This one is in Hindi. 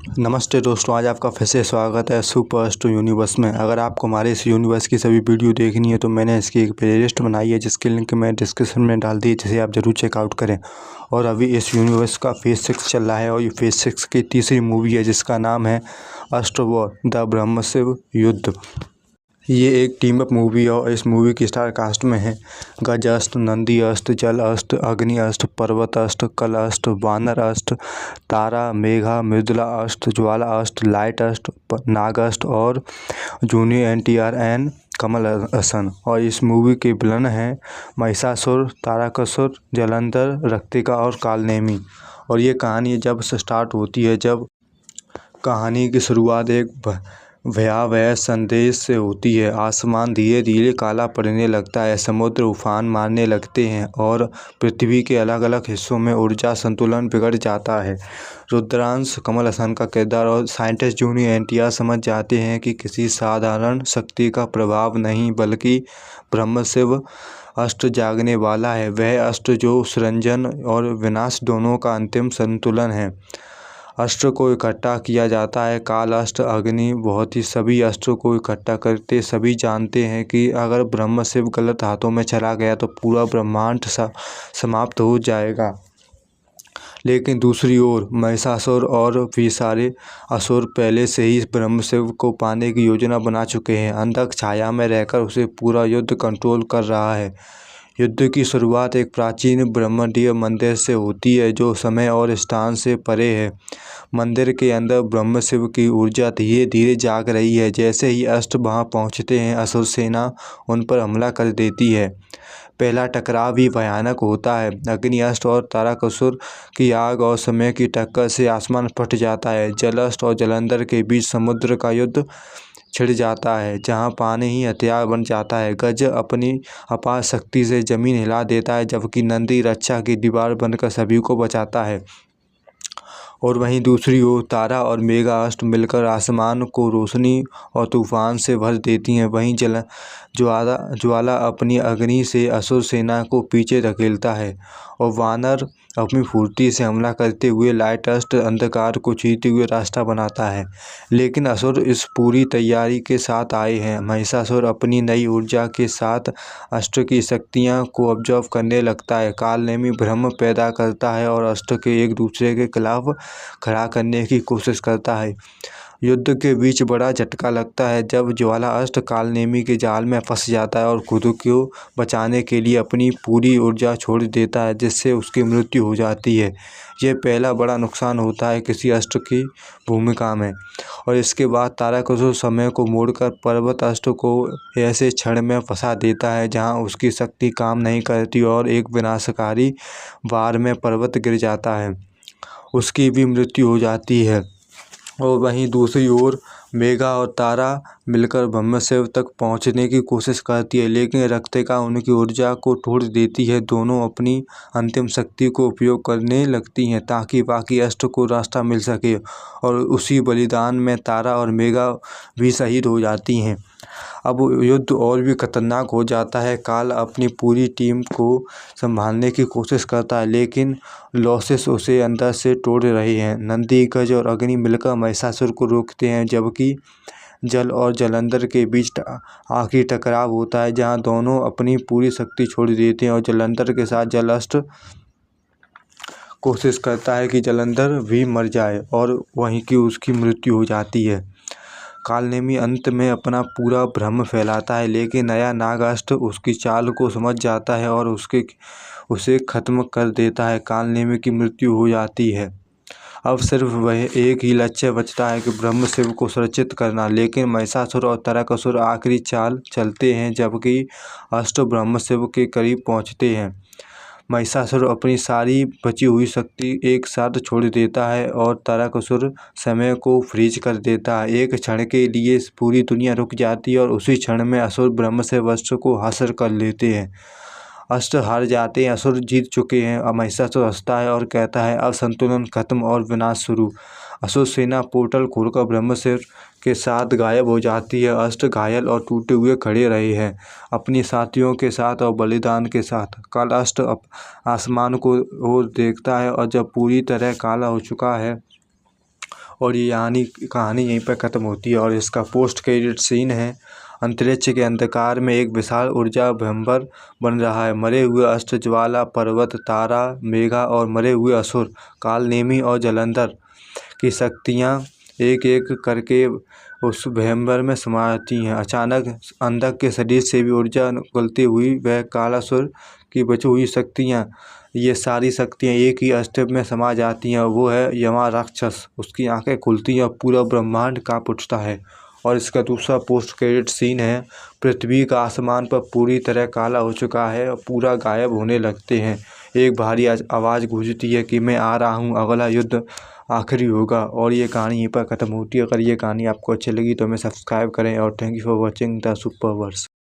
नमस्ते दोस्तों, आज आपका फिर से स्वागत है सुपर अस्ट्रो यूनिवर्स में। अगर आपको हमारे इस यूनिवर्स की सभी वीडियो देखनी है तो मैंने इसकी एक प्लेलिस्ट बनाई है जिसकी लिंक मैं डिस्क्रिप्शन में डाल दी, जिसे आप ज़रूर चेकआउट करें। और अभी इस यूनिवर्स का फेज़ 6 चल रहा है और ये फेज़ 6 की तीसरी मूवी है जिसका नाम है अस्ट्रो वॉर द ब्रह्मशिव युद्ध। ये एक टीम अप मूवी है और इस मूवी की स्टार कास्ट में है गज अस्त्र, नंदी अस्त्र, जल अस्त्र, अग्नि अस्त्र, पर्वत अस्त्र, कल अस्त्र, वानर अस्त्र, तारा, मेघा, मृदुला अस्त्र, ज्वाला अस्त्र, लाइट अस्त्र, नाग अस्त्र और junior NTR and Kamal Haasan. और इस मूवी के विलन हैं महिषासुर, तारकासुर, जलंधर, रक्तिका और कालनेमी। और ये कहानी जब से स्टार्ट होती है, जब कहानी की शुरुआत एक भयावह संदेश से होती है। आसमान धीरे धीरे काला पड़ने लगता है, समुद्र उफान मारने लगते हैं और पृथ्वी के अलग अलग हिस्सों में ऊर्जा संतुलन बिगड़ जाता है। रुद्रांश, कमल हसन का किरदार और साइंटिस्ट जूनियर NTR समझ जाते हैं कि किसी साधारण शक्ति का प्रभाव नहीं बल्कि ब्रह्मशिव अस्त्र जागने वाला है। वह अस्त्र जो सृजन और विनाश दोनों का अंतिम संतुलन है। अस्त्र को इकट्ठा किया जाता है, काल अस्त्र, अग्नि, बहुत ही सभी अस्त्रों को इकट्ठा करते सभी जानते हैं कि अगर ब्रह्मशिव गलत हाथों में चला गया तो पूरा ब्रह्मांड समाप्त हो जाएगा। लेकिन दूसरी ओर महिषासुर और भी सारे असुर पहले से ही ब्रह्मशिव को पाने की योजना बना चुके हैं। अंधक छाया में रहकर उसे पूरा युद्ध कंट्रोल कर रहा है। युद्ध की शुरुआत एक प्राचीन ब्रह्मंडीय मंदिर से होती है जो समय और स्थान से परे है। मंदिर के अंदर ब्रह्मशिव की ऊर्जा धीरे धीरे जाग रही है। जैसे ही अस्त्र वहां पहुंचते हैं, असुर सेना उन पर हमला कर देती है। पहला टकराव भी भयानक होता है। अग्नि अस्त्र और तारकासुर की आग और समय की टक्कर से आसमान फट जाता है। जल अस्त्र और जलंधर के बीच समुद्र का युद्ध छिड़ जाता है, जहां पानी ही हथियार बन जाता है। गज अपनी अपार शक्ति से जमीन हिला देता है, जबकि नंदी रक्षा की दीवार बनकर सभी को बचाता है। और वहीं दूसरी ओर तारा और मेघा अस्त्र मिलकर आसमान को रोशनी और तूफान से भर देती हैं। वहीं ज्वाला अपनी अग्नि से असुर सेना को पीछे धकेलता है और वानर अपनी फुर्ती से हमला करते हुए लाइट अस्त्र अंधकार को चीरते हुए रास्ता बनाता है। लेकिन असुर इस पूरी तैयारी के साथ आए हैं। महिषासुर अपनी नई ऊर्जा के साथ अस्त्र की शक्तियाँ को ऑब्जर्व करने लगता है। कालनेमी भ्रम पैदा करता है और अस्त्र के एक दूसरे के खिलाफ खड़ा करने की कोशिश करता है। युद्ध के बीच बड़ा झटका लगता है जब ज्वाला अस्त्र कालनेमी के जाल में फंस जाता है और खुद को बचाने के लिए अपनी पूरी ऊर्जा छोड़ देता है, जिससे उसकी मृत्यु हो जाती है। यह पहला बड़ा नुकसान होता है किसी अस्त्र की भूमिका में। और इसके बाद तारकासुर समय को मोड़कर पर्वत अस्त्र को ऐसे क्षण में फंसा देता है जहां उसकी शक्ति काम नहीं करती और एक विनाशकारी वार में पर्वत गिर जाता है, उसकी भी मृत्यु हो जाती है। और वहीं दूसरी ओर मेघा और तारा मिलकर ब्रह्मशिव तक पहुंचने की कोशिश करती है, लेकिन रक्तिका उनकी ऊर्जा को तोड़ देती है। दोनों अपनी अंतिम शक्ति को उपयोग करने लगती हैं ताकि बाकी अस्त्र को रास्ता मिल सके। और उसी बलिदान में तारा और मेघा भी शहीद हो जाती हैं। अब युद्ध और भी खतरनाक हो जाता है। काल अपनी पूरी टीम को संभालने की कोशिश करता है, लेकिन लॉसेस उसे अंदर से तोड़ रहे हैं। नंदी, गज और अग्नि मिलकर महिषासुर को रोकते हैं, जबकि जल और जलंधर के बीच आखिरी टकराव होता है जहां दोनों अपनी पूरी शक्ति छोड़ देते हैं। और जलंधर के साथ जल अस्त्र कोशिश करता है कि जलंधर भी मर जाए और वहीं की उसकी मृत्यु हो जाती है। कालनेमी अंत में अपना पूरा भ्रम फैलाता है, लेकिन नया नागास्त्र उसकी चाल को समझ जाता है और उसे खत्म कर देता है। कालनेमी की मृत्यु हो जाती है। अब सिर्फ वह एक ही लक्ष्य बचता है कि ब्रह्मशिव को सुरक्षित करना। लेकिन महिषासुर और तारकासुर आखिरी चाल चलते हैं जबकि अस्त्र ब्रह्मशिव के करीब पहुंचते हैं। महिषासुर अपनी सारी बची हुई शक्ति एक साथ छोड़ देता है और तारकासुर समय को फ्रीज कर देता है। एक क्षण के लिए पूरी दुनिया रुक जाती है और उसी क्षण में असुर ब्रह्मशिव अस्त्र को हासिल कर लेते हैं। अस्त्र हार जाते हैं, असुर जीत चुके हैं। अब महिषासुर हंसता है और कहता है, अब संतुलन खत्म और विनाश शुरू। असुर सेना पोर्टल खोलकर ब्रह्मशिव के साथ गायब हो जाती है। अस्त्र घायल और टूटे हुए खड़े रहे हैं, अपनी साथियों के साथ और बलिदान के साथ। काल अस्त्र आसमान को ओर देखता है और जब पूरी तरह काला हो चुका है और ये कहानी यहीं पर ख़त्म होती है। और इसका पोस्ट क्रेडिट सीन है, अंतरिक्ष के अंधकार में एक विशाल ऊर्जा भंवर बन रहा है। मरे हुए अस्त्र, ज्वाला, पर्वत, तारा, मेघा और मरे हुए असुर, काल, नेमी और जलंधर की शक्तियाँ एक एक करके उस भयंवर में समाती हैं। अचानक अंधक के शरीर से भी ऊर्जा निकलती हुई वह कालासुर की बची हुई शक्तियाँ, ये सारी शक्तियाँ एक ही अस्त्र में समा जाती हैं। वो है यमा राक्षस। उसकी आंखें खुलती हैं और पूरा ब्रह्मांड कांप उठता है। और इसका दूसरा पोस्ट क्रेडिट सीन है, पृथ्वी का आसमान पर पूरी तरह काला हो चुका है और पूरा गायब होने लगते हैं। एक भारी आवाज़ गूंजती है कि मैं आ रहा हूँ, अगला युद्ध आखिरी होगा। और ये कहानी यहीं पर ख़त्म होती है। अगर ये कहानी आपको अच्छी लगी तो हमें सब्सक्राइब करें और thank you for watching the सुपरवर्स।